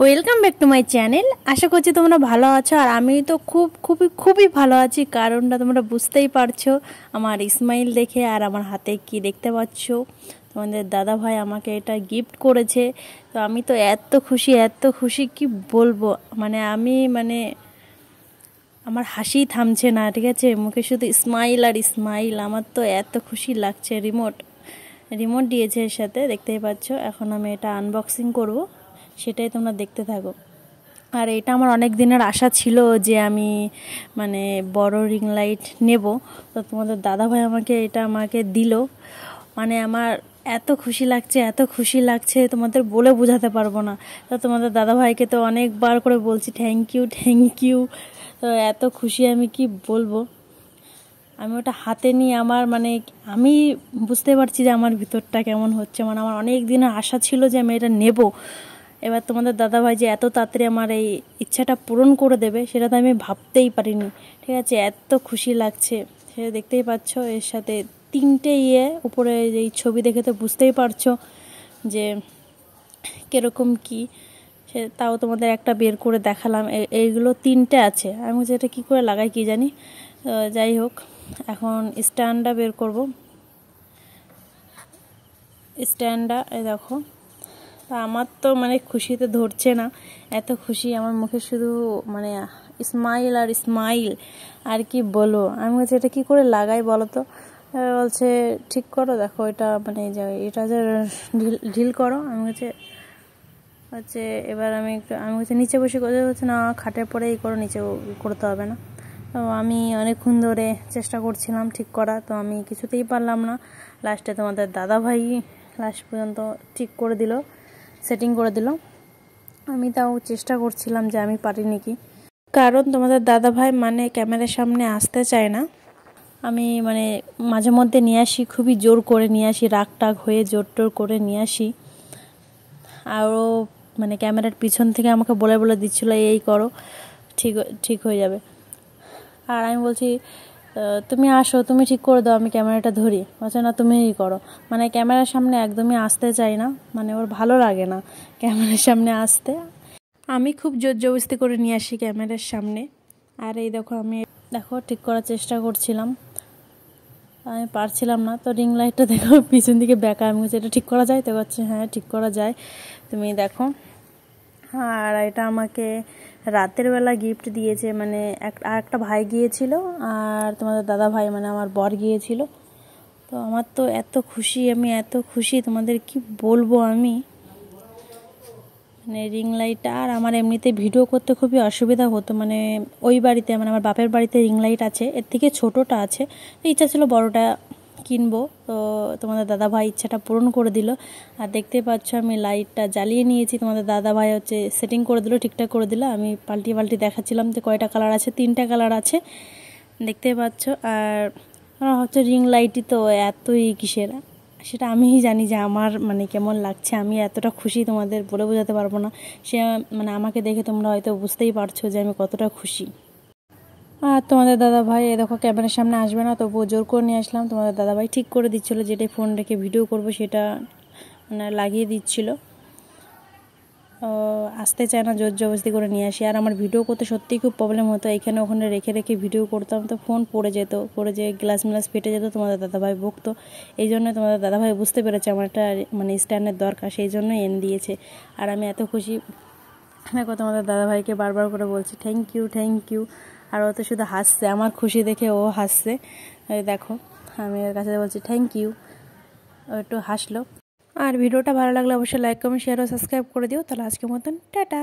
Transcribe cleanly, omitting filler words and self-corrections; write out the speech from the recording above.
Welcome back to my channel. আশা করছি তোমরা ভালো আছো, আর আমি তো খুবই ভালো আছি। কারণটা তোমরা বুঝতেই পারছো আমার স্মাইল দেখে, আর আমার হাতে কি দেখতে পাচ্ছ। তোমাদের দাদা ভাই আমাকে এটা গিফট করেছে, তো আমি তো এত খুশি কি বলবো। আমি আমার হাসি থামছে না, ঠিক আছে, মুখে শুধু স্মাইল আর স্মাইল। আমার তো এত খুশি লাগছে। রিমোট দিয়েছে এর সাথে, দেখতেই পাচ্ছ। এখন আমি এটা আনবক্সিং করব, সেটাই তোমরা দেখতে থাকো। আর এটা আমার অনেক দিনের আশা ছিল যে আমি বড় রিং লাইট নেব। তো তোমাদের দাদাভাই আমাকে দিল। আমার এত খুশি লাগছে তোমাদের বলে বোঝাতে পারবো না। তো তোমাদের দাদাভাইকে তো অনেকবার করে বলছি থ্যাংক ইউ। তো এত খুশি আমি কি বলবো। আমি ওটা হাতে নিয়ে আমি বুঝতে পারছি যে আমার ভিতরটা কেমন হচ্ছে। আমার অনেক দিনের আশা ছিল যে আমি এটা নেব। এবার তোমাদের দাদাভাই যে এত তাড়াতাড়ি আমার এই ইচ্ছাটা পূরণ করে দেবে, সেটা তো আমি ভাবতেই পারিনি, ঠিক আছে। এত খুশি লাগছে, সেটা দেখতেই পাচ্ছ। এর সাথে 3টে উপরে এই ছবি দেখে তো বুঝতেই পারছো যে কীরকম কি। তাও তোমাদের একটা বের করে দেখালাম। এইগুলো 3টে আছে। আমি এটা কী করে লাগাই কি জানি। যাই হোক, এখন স্ট্যান্ডটা বের করব। স্ট্যান্ডটা এই দেখো। আমার তো খুশিতে ধরছে না, এত খুশি আমার মুখে, শুধু স্মাইল আর স্মাইল। আর কি বলো। আমি বলছি এটা কি করে লাগাই বলো তো। বলছে ঠিক করো, দেখো এটা এটা যে ঢিল করো। আমি হচ্ছে এবার আমি হচ্ছে নিচে বসে করে হচ্ছে না, খাটের পরে এই করো, নিচে করতে হবে না। তো আমি অনেকক্ষণ ধরে চেষ্টা করছিলাম ঠিক করা, তো আমি কিছুতেই পারলাম না। লাস্টে তোমাদের দাদাভাই লাস্ট পর্যন্ত ঠিক করে দিল, সেটিং করে দিল। আমি তাও চেষ্টা করছিলাম যে আমি পারি নাকি, কারণ তোমাদের দাদাভাই ক্যামেরার সামনে আসতে চায় না। আমি মাঝে মধ্যে নিয়ে আসি, খুবই জোর করে নিয়ে আসি, রাগ টাগ হয়ে জোর টোর করে নিয়ে আসি। আরও ক্যামেরার পিছন থেকে আমাকে বলে দিচ্ছিলো এই করো, ঠিক হয়ে যাবে। আর আমি বলছি তুমি আসো, তুমি ঠিক করে দাও, আমি ক্যামেরাটা ধরি। বলছে না তুমিই করো। ক্যামেরার সামনে একদমই আসতে চাই না, ওর ভালো লাগে না ক্যামেরার সামনে আসতে। আমি খুব জোর জবরদস্তি করে নিয়ে আসি ক্যামেরার সামনে। আর এই দেখো, আমি ঠিক করার চেষ্টা করছিলাম, আমি পারছিলাম না। তো রিং লাইটটা দেখো পিছন দিকে বেঁকা। আমি বলছি এটা ঠিক করা যায় তো? বলছে হ্যাঁ ঠিক করা যায়, তুমি দেখো। আর এটা আমাকে রাতের বেলা গিফট দিয়েছে, আর একটা ভাই গিয়েছিল, আর তোমাদের দাদা ভাই আমার বর গিয়েছিল। তো আমার তো এত খুশি তোমাদের কি বলবো আমি। রিং লাইটটা, আর আমার এমনিতে ভিডিও করতে খুবই অসুবিধা হতো। ওই বাড়িতে আমার বাপের বাড়িতে রিং লাইট আছে, এর থেকে ছোটোটা আছে। ইচ্ছা ছিল বড়টা কিনবো, তো তোমাদের দাদা ভাই ইচ্ছাটা পূরণ করে দিল। আর দেখতে পাচ্ছ আমি লাইটটা জ্বালিয়ে নিয়েছি, তোমাদের দাদা ভাই হচ্ছে সেটিং করে দিল, ঠিকঠাক করে দিল। আমি পাল্টি দেখাচ্ছিলাম যে কয়টা কালার আছে, 3টা কালার আছে, দেখতে পাচ্ছ। আর হচ্ছে রিং লাইটই তো এতই কিসের, সেটা আমিই জানি যে আমার কেমন লাগছে। আমি এতটা খুশি তোমাদের বলে বোঝাতে পারবো না। সে আমাকে দেখে তোমরা হয়তো বুঝতেই পারছো যে আমি কতটা খুশি। আর তোমাদের দাদা ভাই দেখো ক্যামেরার সামনে আসবে না, তবুও জোর করে নিয়ে আসলাম। তোমাদের দাদা ভাই ঠিক করে দিচ্ছিলো, যেটাই ফোন রেখে ভিডিও করব সেটা লাগিয়ে দিচ্ছিলো। আসতে চায় না, জোর জবরদস্তি করে নিয়ে আসি। আর আমার ভিডিও করতে সত্যিই খুব প্রবলেম হতো, এখানে ওখানে রেখে ভিডিও করতাম, তো ফোন পড়ে যেয়ে গ্লাস ফেটে যেত, তোমাদের দাদাভাই বকতো। এই জন্য তোমাদের দাদাভাই বুঝতে পেরেছে আমার একটা স্ট্যান্ডের দরকার, সেই জন্যই এনে দিয়েছে। আর আমি এত খুশি, দেখো তোমাদের দাদাভাইকে বারবার করে বলছি থ্যাংক ইউ। আর ও তো শুধু হাসছে, আমার খুশি দেখে ও হাসছে। দেখো আমি এর কাছে বলছি থ্যাংক ইউ, ও একটু হাসলো। আর ভিডিওটা ভালো লাগলে অবশ্যই লাইক কমেন্ট শেয়ার ও সাবস্ক্রাইব করে দিও। তাহলে আজকের মতন টাটা।